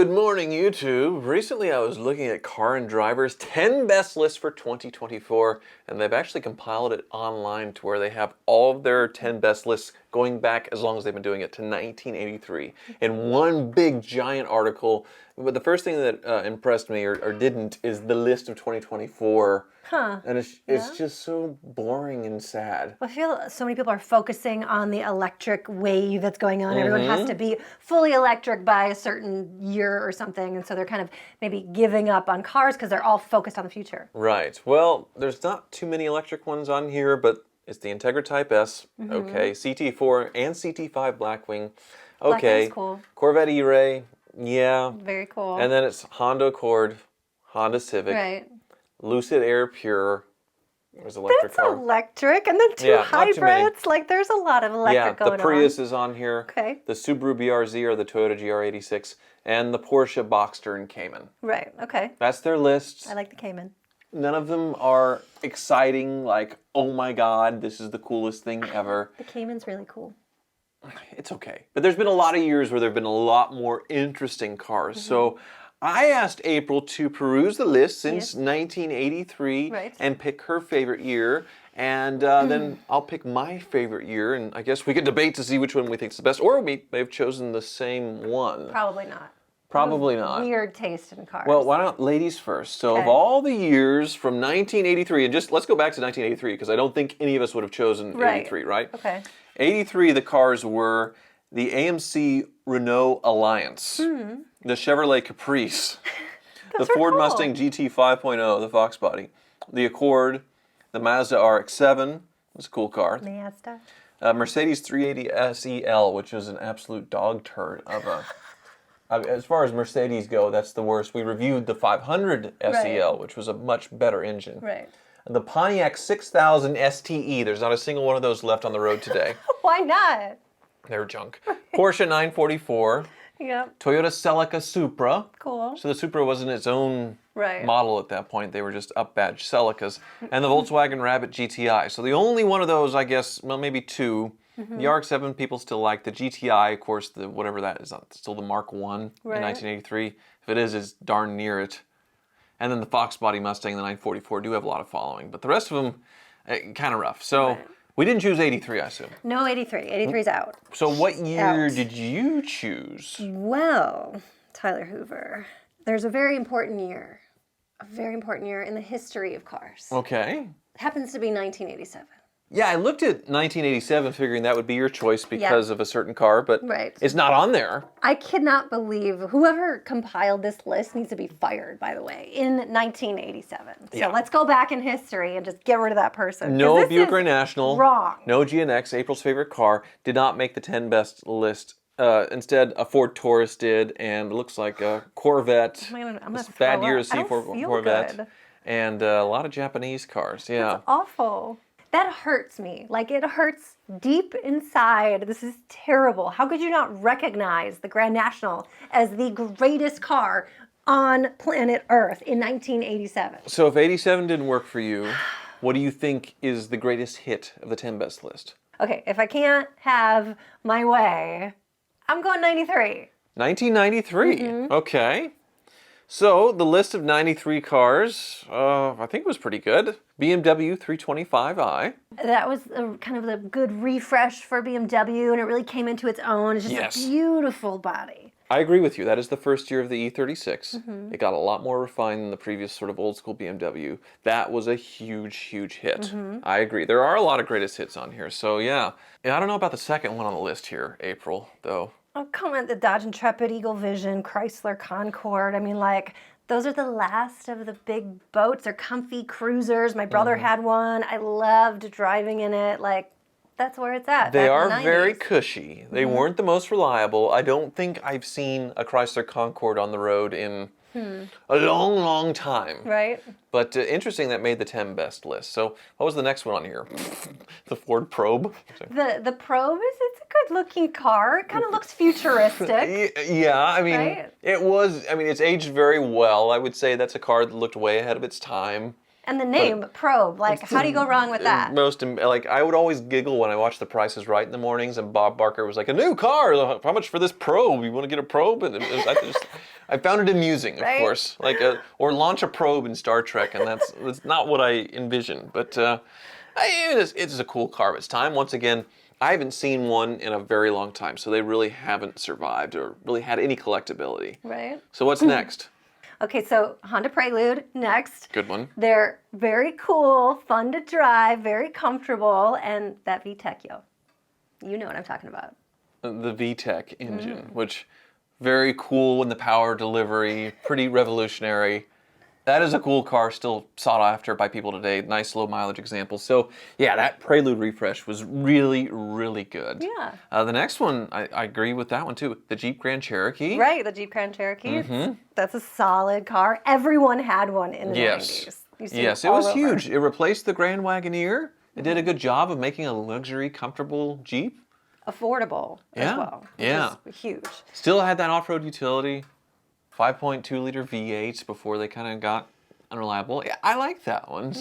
Good morning, YouTube. Recently I was looking at Car and Driver's 10 best lists for 2024, and they've actually compiled it online to where they have all of their 10 best lists going back as long as they've been doing it to 1983 in one big giant article. But the first thing that impressed me or didn't is the list of 2024. Huh. And it's just so boring and sad. Well, I feel so many people are focusing on the electric wave that's going on. Everyone has to be fully electric by a certain year or something. And so they're kind of maybe giving up on cars because they're all focused on the future. Right. Well, there's not too many electric ones on here, but it's the Integra Type S. Okay. CT4 and CT5 Blackwing. Okay. Blackwing's cool. Corvette E-Ray. Yeah. Very cool. And then it's Honda Accord, Honda Civic, right. Lucid Air Pure. There's electric That's car. electric. And then two Yeah, not too many. hybrids. Like there's a lot of electric going on. The Prius is on here. Okay. The Subaru BRZ or the Toyota GR86 and the Porsche Boxster and Cayman. Right. Okay. That's their list. I like the Cayman. None of them are exciting, like, oh my god, this is the coolest thing ever. The Cayman's really cool. It's okay. But there's been a lot of years where there have been a lot more interesting cars. So I asked April to peruse the list since 1983 and pick her favorite year. And then I'll pick my favorite year. And I guess we could debate to see which one we think is the best. Or we may have chosen the same one. Probably not. Probably not. Weird taste in cars. Well, why not ladies first? So of all the years from 1983, and just let's go back to 1983 because I don't think any of us would have chosen 83, right? Okay. 83, the cars were the AMC Renault Alliance, the Chevrolet Caprice, the Ford Mustang GT 5.0, the Fox body, the Accord, the Mazda RX-7, was a cool car. Mazda. Mercedes 380 SEL, which was an absolute dog turd of a... as far as Mercedes go, that's the worst. We reviewed the 500 SEL, which was a much better engine. Right. The Pontiac 6000 STE, there's not a single one of those left on the road today. Why not? They're junk. Porsche 944. Yep. Toyota Celica Supra. Cool. So the Supra wasn't its own model at that point. They were just up-badged Celicas. And the Volkswagen Rabbit GTI. So the only one of those, I guess, well, maybe two. The RX-7 people still like. The GTI, of course, the whatever that is, still the Mark I in 1983. If it is, it's darn near it. And then the Fox body Mustang, the 944, do have a lot of following. But the rest of them, kind of rough. So we didn't choose 83, I assume. No, 83. 83's out. So what year did you choose? Well, Tyler Hoover, there's a very important year. A very important year in the history of cars. Okay. It happens to be 1987. Yeah, I looked at 1987 figuring that would be your choice because of a certain car, but it's not on there. I cannot believe whoever compiled this list needs to be fired, by the way, in 1987. So let's go back in history and just get rid of that person. No Buick Grand National. Wrong. No GNX, April's favorite car, did not make the 10 best list. Instead, a Ford Taurus did, and it looks like a Corvette. I'm gonna bad year to see for Corvette. Good. And a lot of Japanese cars, That's awful. That hurts me. Like, it hurts deep inside. This is terrible. How could you not recognize the Grand National as the greatest car on planet Earth in 1987? So if 87 didn't work for you, what do you think is the greatest hit of the 10 best list? Okay, if I can't have my way, I'm going 93. 1993. Okay. So the list of 93 cars, I think was pretty good. BMW 325i. That was kind of a good refresh for BMW, and it really came into its own. It's just a beautiful body. I agree with you. That is the first year of the E36. It got a lot more refined than the previous sort of old school BMW. That was a huge, huge hit. I agree. There are a lot of greatest hits on here. So yeah. I don't know about the second one on the list here, April, though. I'll comment the Dodge Intrepid, Eagle Vision, Chrysler Concorde. I mean, like, those are the last of the big boats. They're comfy cruisers. My brother had one. I loved driving in it. Like, that's where it's at. They are very cushy. They weren't the most reliable. I don't think I've seen a Chrysler Concorde on the road in a long, long time. Right. But interesting that made the 10 best list. So what was the next one on here? The Ford Probe? The Probe it's a good looking car. It kind of looks futuristic. Yeah, I mean, it's aged very well. I would say that's a car that looked way ahead of its time. And the name, Probe, like, how do you go wrong with that? I would always giggle when I watched The Price is Right in the mornings, and Bob Barker was like, a new car, how much for this probe? You want to get a probe? And I found it amusing, of course. Or launch a probe in Star Trek, and that's not what I envisioned. But it's a cool car of its time. Once again, I haven't seen one in a very long time, so they really haven't survived or really had any collectability. Right. So what's next? Okay, so Honda Prelude next. Good one. They're very cool, fun to drive, very comfortable, and that VTEC, you know what I'm talking about. The VTEC engine, which very cool in the power delivery, pretty revolutionary. That is a cool car, still sought after by people today. Nice low mileage example. So yeah, that Prelude refresh was really, really good. Yeah. The next one, I agree with that one too. The Jeep Grand Cherokee. Right, the Jeep Grand Cherokee. That's a solid car. Everyone had one in the 90s. Yes, it was huge. It replaced the Grand Wagoneer. It did a good job of making a luxury, comfortable Jeep. Affordable as well. Yeah. Huge. Still had that off-road utility. 5.2 liter V8s before they kind of got unreliable. Yeah, I like that one. Okay.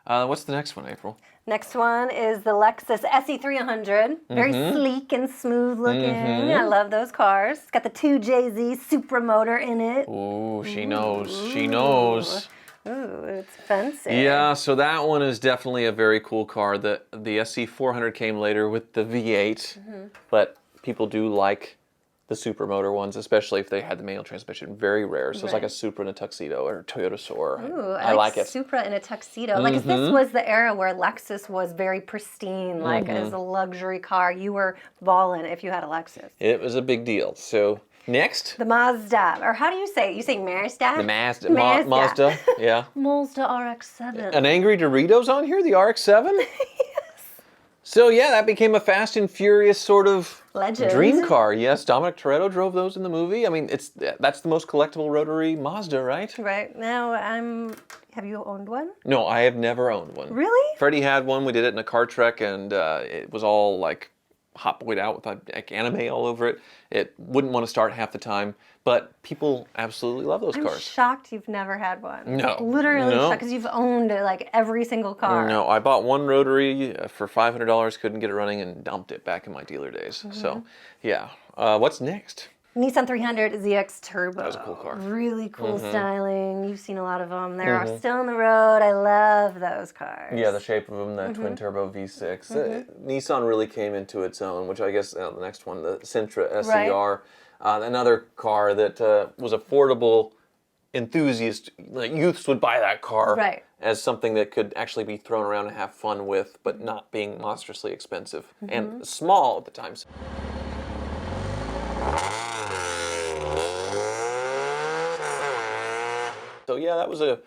So what's the next one, April? Next one is the Lexus SE300. Very sleek and smooth looking. I love those cars. It's got the 2JZ Supra motor in it. Ooh, she knows. She knows. Ooh, it's fancy. Yeah, so that one is definitely a very cool car. The SE400 came later with the V8, but people do like the Supermotor ones, especially if they had the manual transmission. Very rare. So it's like a Supra in a tuxedo or a Toyota Soar. Ooh, I like it. Supra in a tuxedo. Like, this was the era where Lexus was very pristine, like as a luxury car. You were ballin' if you had a Lexus. It was a big deal. So next. The Mazda. Or how do you say it? You say Mazda? The Mazda. Mazda, yeah. Mazda RX-7. An Angry Doritos on here? The RX-7? So yeah, that became a Fast and Furious sort of legend. Dream car. Yes, Dominic Toretto drove those in the movie. I mean, that's the most collectible rotary Mazda, right? Right. Now have you owned one? No, I have never owned one. Really? Freddie had one. We did it in a car trek, and it was all like hot boyed out with like anime all over it. It wouldn't want to start half the time, but people absolutely love those cars. I'm shocked you've never had one. No. Literally shocked, because you've owned like every single car. No, I bought one rotary for $500, couldn't get it running, and dumped it back in my dealer days. So, yeah. What's next? Nissan 300 ZX Turbo. That was a cool car. Really cool styling. You've seen a lot of them. They're still on the road. I love those cars. Yeah, the shape of them, that twin turbo V6. Nissan really came into its own, which I guess the next one, the Sentra SER. Right. Another car that was affordable. Enthusiast, like youths would buy that car as something that could actually be thrown around and have fun with, but not being monstrously expensive and small at the time. So yeah, that was a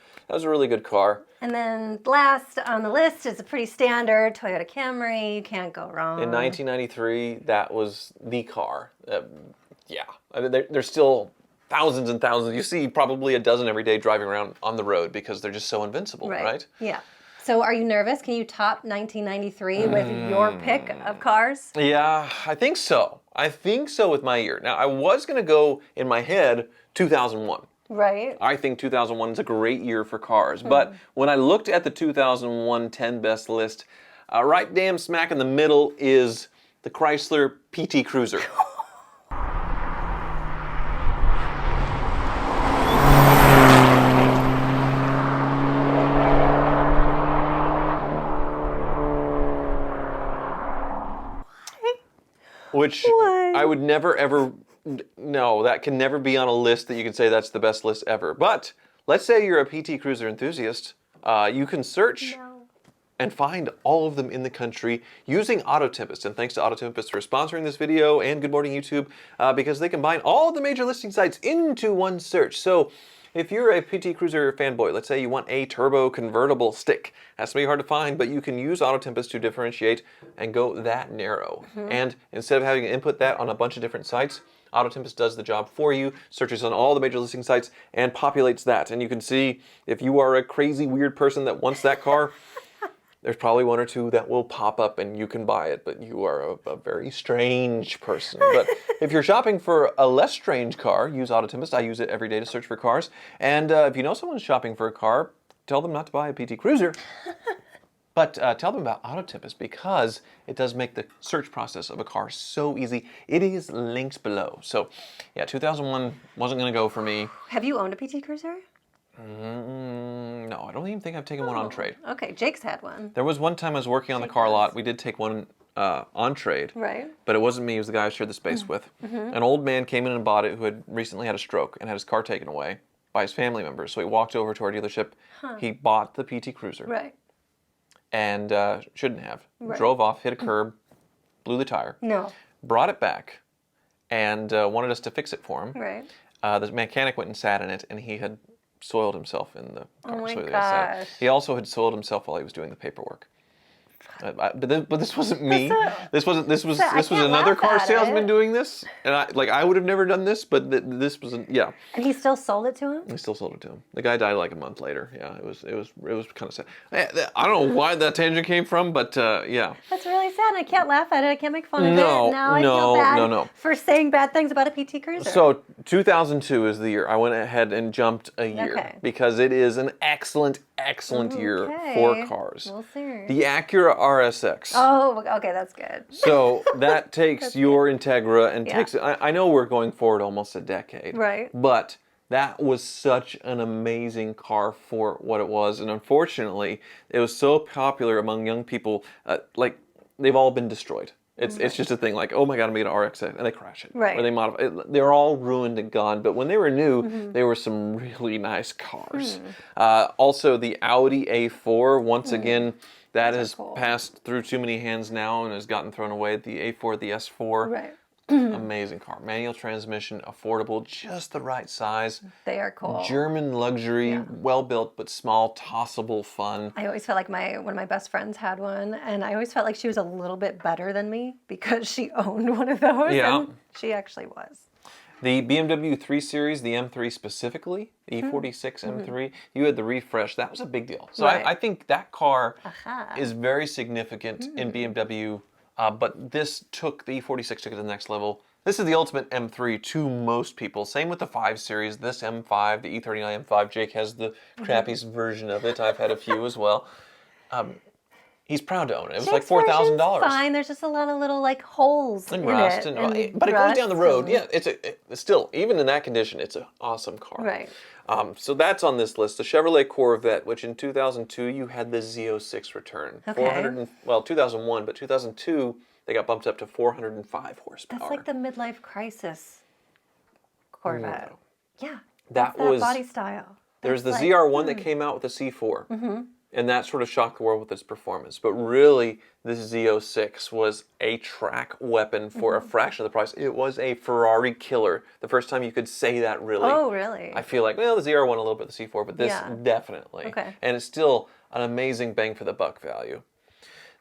really good car. And then last on the list is a pretty standard Toyota Camry. You can't go wrong. In 1993, that was the car. Yeah, I mean, there's still thousands and thousands. You see probably a dozen every day driving around on the road because they're just so invincible, right? Yeah. So are you nervous? Can you top 1993 with your pick of cars? Yeah, I think so. I think so with my year. Now, I was going to go in my head 2001. Right. I think 2001 is a great year for cars. But when I looked at the 2001 10 best list, right damn smack in the middle is the Chrysler PT Cruiser. Which I would never, ever, no, that can never be on a list that you can say that's the best list ever. But let's say you're a PT Cruiser enthusiast. You can search and find all of them in the country using AutoTempest. And thanks to AutoTempest for sponsoring this video and Good Morning YouTube, because they combine all the major listing sites into one search. So if you're a PT Cruiser fanboy, let's say you want a turbo convertible stick. That's going to be hard to find, but you can use AutoTempest to differentiate and go that narrow. And instead of having to input that on a bunch of different sites, AutoTempest does the job for you, searches on all the major listing sites, and populates that. And you can see if you are a crazy, weird person that wants that car, there's probably one or two that will pop up and you can buy it, but you are a very strange person. But if you're shopping for a less strange car, use AutoTempest. I use it every day to search for cars. And if you know someone's shopping for a car, tell them not to buy a PT Cruiser. But tell them about AutoTempest because it does make the search process of a car so easy. It is linked below. So, yeah, 2001 wasn't going to go for me. Have you owned a PT Cruiser? No, I don't even think I've taken one on trade. Okay, Jake's had one. There was one time I was working on the car lot. We did take one on trade. Right. But it wasn't me. It was the guy I shared the space with. An old man came in and bought it who had recently had a stroke and had his car taken away by his family members. So he walked over to our dealership. He bought the PT Cruiser. Right. And shouldn't have. Right. Drove off, hit a curb, blew the tire. No. Brought it back and wanted us to fix it for him. Right. The mechanic went and sat in it, and he had soiled himself in the car. Oh my so gosh. He also had soiled himself while he was doing the paperwork. But this wasn't me. This was another car salesman doing this, and I would have never done this, but this wasn't. Yeah. And he still sold it to him? He still sold it to him. The guy died like a month later. Yeah, it was kind of sad. I don't know why that tangent came from, but yeah. That's really sad. I can't laugh at it. I can't make fun of it. Now I feel bad for saying bad things about a PT Cruiser. So 2002 is the year. I went ahead and jumped a year because it is an excellent year for cars. We'll see. The Acura RSX. Oh, okay, that's good. So that takes your Integra and takes it. I know we're going forward almost a decade. Right. But that was such an amazing car for what it was. And unfortunately, it was so popular among young people, they've all been destroyed. It's just a thing like, oh my God, I'm going to get an RXX, and they crash it. Right. Or they modify it. They're all ruined and gone. But when they were new, they were some really nice cars. Also, the Audi A4, once again, that has passed through too many hands now and has gotten thrown away. The A4, the S4. Right. Amazing car. Manual transmission, affordable, just the right size. They are cool. German luxury, well built but small, tossable fun. I always felt like one of my best friends had one, and I always felt like she was a little bit better than me because she owned one of those. Yeah. And she actually was. The BMW 3 Series, the M3 specifically, the E46 M3, you had the refresh. That was a big deal. So I think that car is very significant in BMW. But this took the E46 took it to the next level. This is the ultimate M3 to most people. Same with the 5 Series. This M5, the E39 M5. Jake has the crappiest version of it. I've had a few as well. He's proud to own it. It was like $4,000. Fine. There's just a lot of little holes and in rust, it. But it goes down the road. Yeah, it's still, even in that condition, it's an awesome car. Right. So that's on this list. The Chevrolet Corvette, which in 2002 you had the Z06 return. Okay. 2001, but 2002 they got bumped up to 405 horsepower. That's like the midlife crisis Corvette. No. Yeah. That was body style. There's the ZR1 that came out with the C4. And that sort of shocked the world with its performance. But really, this Z06 was a track weapon for a fraction of the price. It was a Ferrari killer. The first time you could say that, really. Oh, really? I feel like, well, the ZR1 a little bit, the C4, but this definitely. Okay. And it's still an amazing bang for the buck value.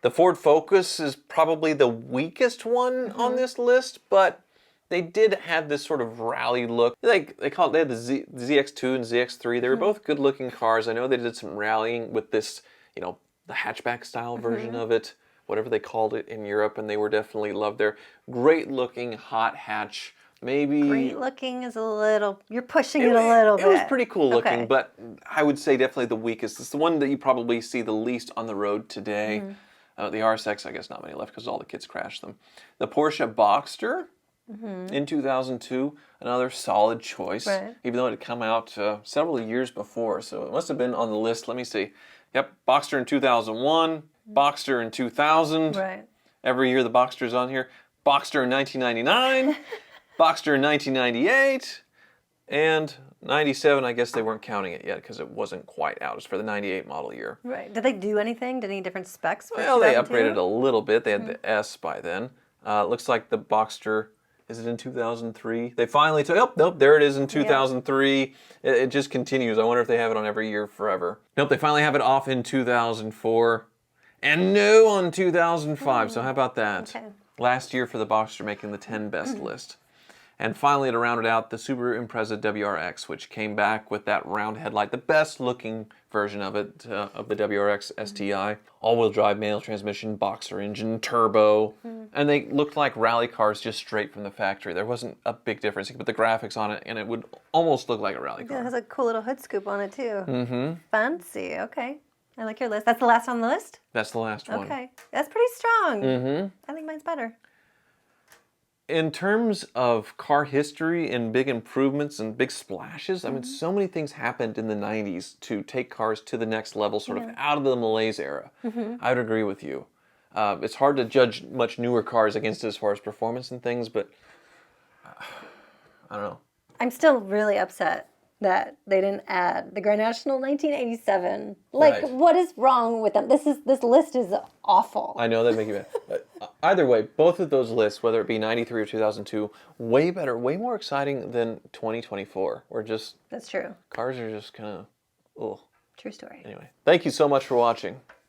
The Ford Focus is probably the weakest one on this list, but they did have this sort of rally look. They had the ZX2 and ZX3. They were both good-looking cars. I know they did some rallying with this, the hatchback style version of it, whatever they called it in Europe, and they were definitely loved there. Great-looking hot hatch. Maybe great looking is a little. You're pushing it a little bit. It was pretty cool looking, but I would say definitely the weakest. It's the one that you probably see the least on the road today. The RSX, I guess, not many left because all the kids crashed them. The Porsche Boxster. In 2002, another solid choice, even though it had come out several years before, so it must have been on the list. Let me see. Yep, Boxster in 2001, Boxster in 2000. Right. Every year the Boxster's on here. Boxster in 1999, Boxster in 1998, and 97, I guess they weren't counting it yet because it wasn't quite out. It's for the 98 model year. Right. Did they do anything? Did any different specs? Well, they upgraded a little bit. They had the S by then. Looks like the Boxster... Is it in 2003? They finally took... Oh, nope, there it is in 2003. It just continues. I wonder if they have it on every year forever. Nope, they finally have it off in 2004. And no on 2005. So how about that? Okay. Last year for the Boxster making the 10 best list. And finally, to round it out, the Subaru Impreza WRX, which came back with that round headlight, the best looking version of it, of the WRX STI. All-wheel drive, manual transmission, boxer engine, turbo. And they looked like rally cars just straight from the factory. There wasn't a big difference. You could put the graphics on it, and it would almost look like a rally car. Yeah, it has a cool little hood scoop on it, too. Mm-hmm. Fancy. Okay. I like your list. That's the last on the list? That's the last one. Okay. That's pretty strong. Mm-hmm. I think mine's better. In terms of car history and big improvements and big splashes, I mean, so many things happened in the 90s to take cars to the next level, sort of out of the malaise era. I would agree with you. It's hard to judge much newer cars against it as far as performance and things, but I don't know. I'm still really upset that they didn't add the Grand National 1987. Like, what is wrong with them? This list is awful. I know, that make you mad. But either way, both of those lists, whether it be 93 or 2002, way better, way more exciting than 2024. That's true. Cars are just kind of, ugh. True story. Anyway, thank you so much for watching.